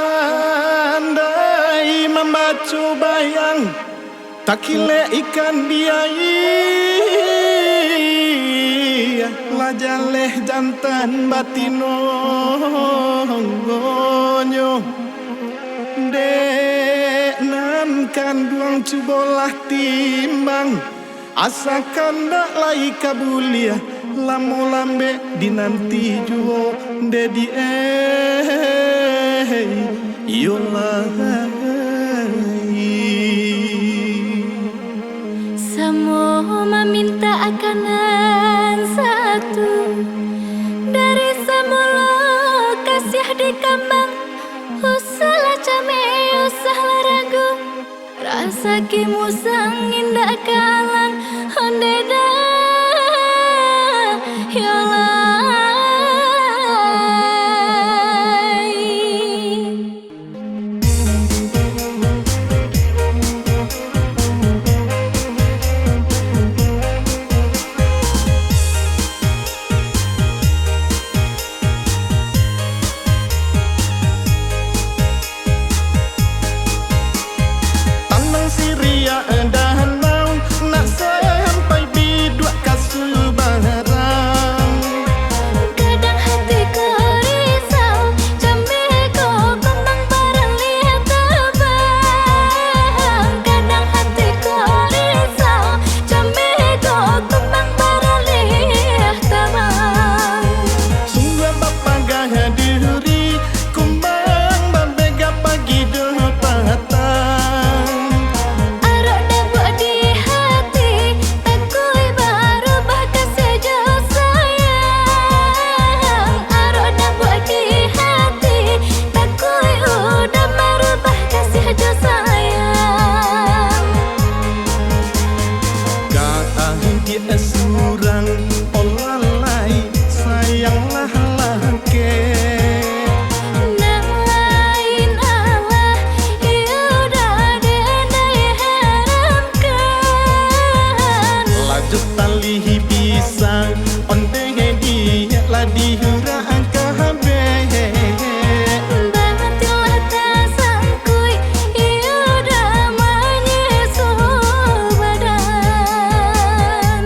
Pandai membaca bayang, tak kile ikan biai, lajaleh jantan batino ngonyo. Dek nan kanduang cubolah timbang, asakan dak lai kabulia, lamu lambe dinanti juo dedi yolah. Semua meminta akanan satu, dari semula kasih di kambang, usahlah came, usahlah ragu, rasa kimusang indah kalang, ondeda yolah. Surang olalai sayanglah lake, nang lain Allah yuda denai haramkan, laju tali bisa onde dia lah dihurang kabe. bantilah tasangkui yuda menyesul badan.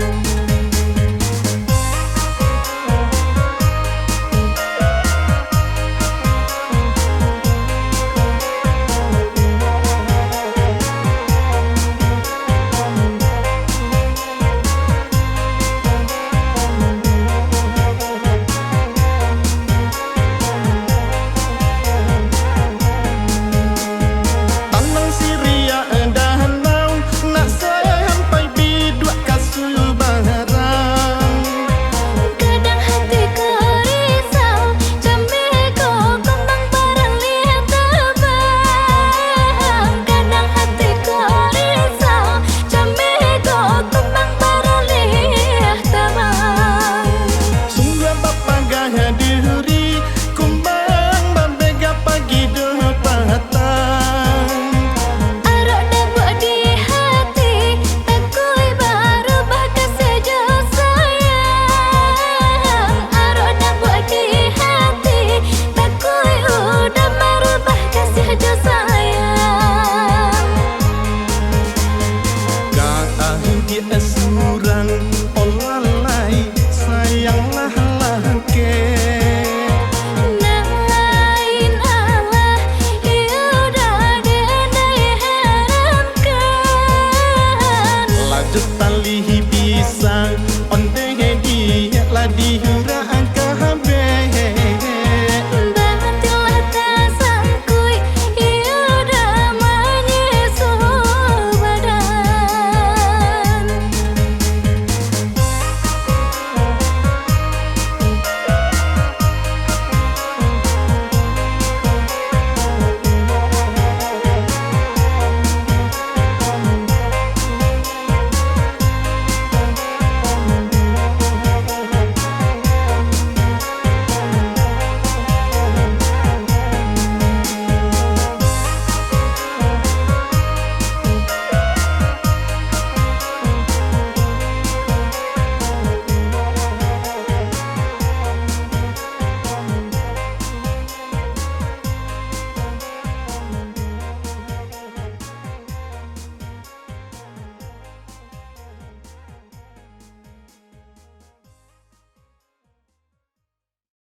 Surang olalai sayanglah lake, nang lain Allah yuda denai haramkan, laju tali